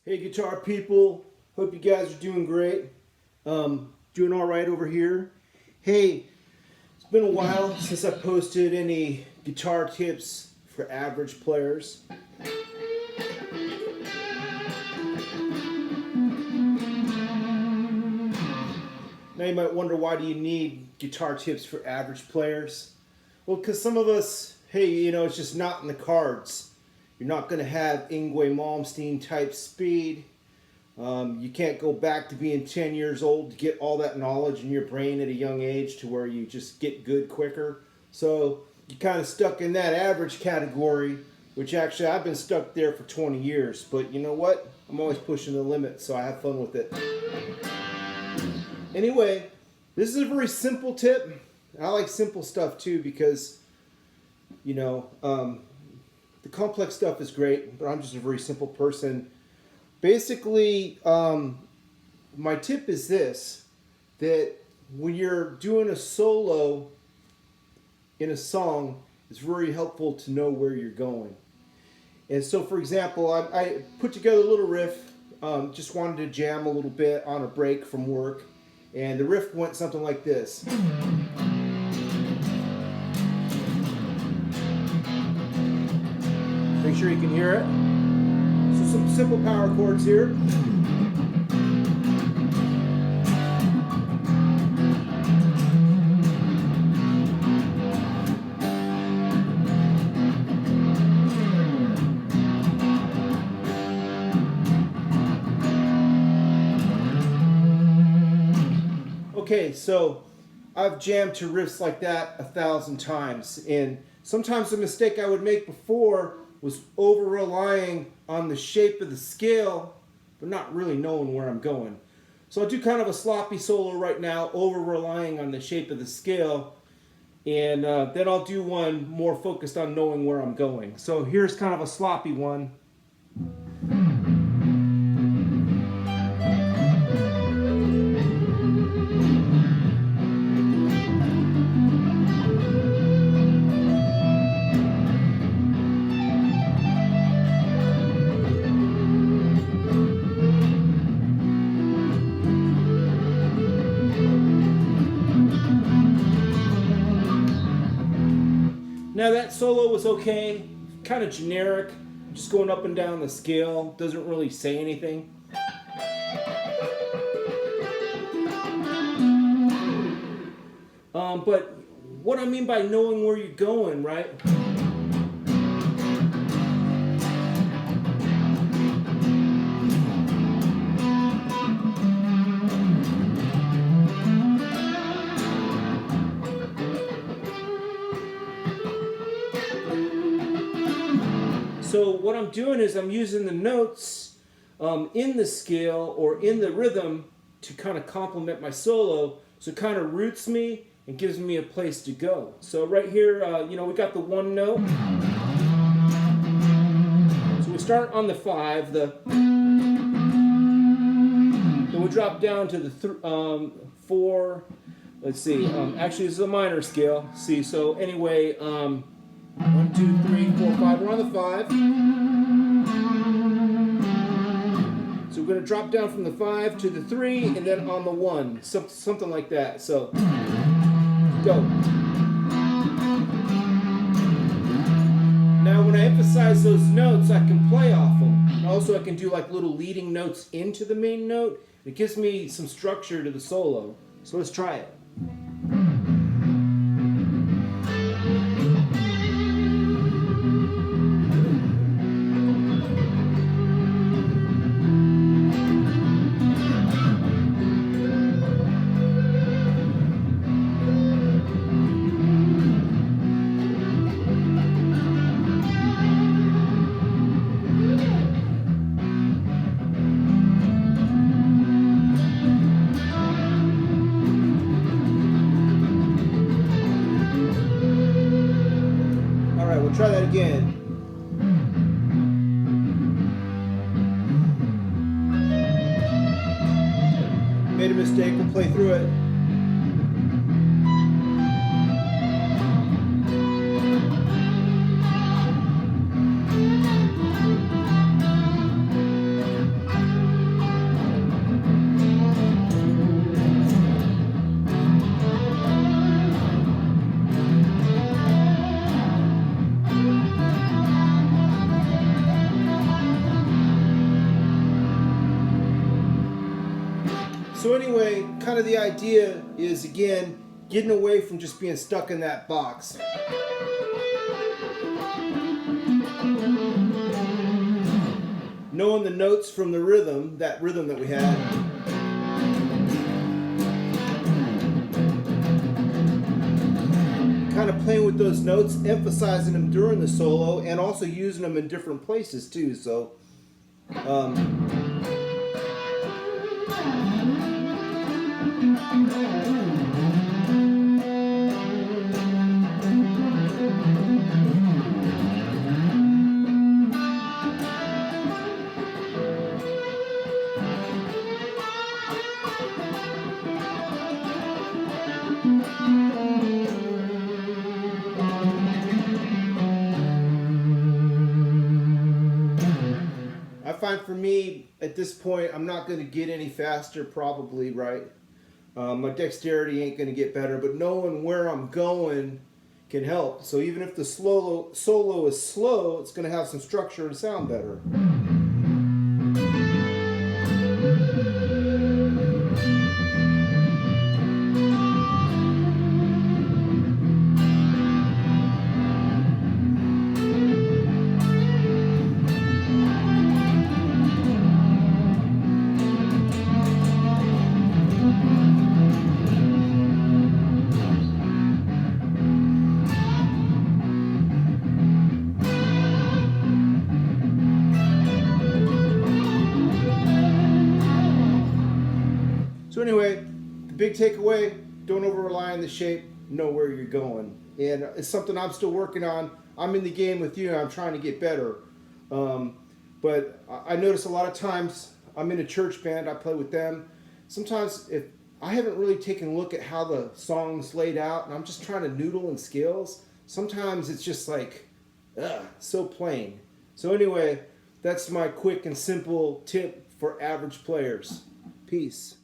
Hey guitar people, hope you guys are doing great. Doing all right over here. Hey, it's been a while since I posted any guitar tips for average players. Now you might wonder, why do you need guitar tips for average players? Well, because some of us, hey, it's just not in the cards. You're not going to have Yngwie Malmsteen type speed. You can't go back to being 10 years old to get all that knowledge in your brain at a young age to where you just get good quicker. So you're kind of stuck in that average category, which actually I've been stuck there for 20 years. But you know what? I'm always pushing the limit, so I have fun with it. Anyway, this is a very simple tip. I like simple stuff too because, the complex stuff is great, but I'm just a very simple person. Basically, my tip is this, that when you're doing a solo in a song, it's very helpful to know where you're going. And so, for example, I put together a little riff, just wanted to jam a little bit on a break from work, and the riff went something like this. Make sure you can hear it. So some simple power chords here. Okay, so I've jammed to riffs like that 1,000 times, and sometimes the mistake I would make before was over-relying on the shape of the scale, but not really knowing where I'm going. So I'll do kind of a sloppy solo right now, over-relying on the shape of the scale, and then I'll do one more focused on knowing where I'm going. So here's kind of a sloppy one. Now that solo was okay, kind of generic, just going up and down the scale, doesn't really say anything. But what I mean by knowing where you're going, right? So what I'm doing is I'm using the notes in the scale or in the rhythm to kind of complement my solo, so it kind of roots me and gives me a place to go. So right here, we got the one note. So we start on the 5, then we drop down to the 4. Let's see. Actually, this is a minor scale. See, so anyway. 1, 2, 3, 4, 5. We're on the 5. So we're going to drop down from the 5 to the 3 and then on the 1. Something like that. So, go. Now when I emphasize those notes, I can play off them. And also I can do like little leading notes into the main note. It gives me some structure to the solo. So let's try it. We'll try that again. Made a mistake, we'll play through it. So anyway, kind of the idea is, again, getting away from just being stuck in that box. Knowing the notes from the rhythm, that rhythm that we had. Kind of playing with those notes, emphasizing them during the solo, and also using them in different places too. So, I find for me, at this point, I'm not going to get any faster probably, right? My dexterity ain't going to get better, but knowing where I'm going can help. So even if the solo is slow, it's going to have some structure and sound better. So anyway, the big takeaway, don't over rely on the shape, know where you're going. And it's something I'm still working on. I'm in the game with you, I'm trying to get better. But I notice a lot of times, I'm in a church band, I play with them. Sometimes if I haven't really taken a look at how the song's laid out, and I'm just trying to noodle in scales, sometimes it's just like, so plain. So anyway, that's my quick and simple tip for average players. Peace.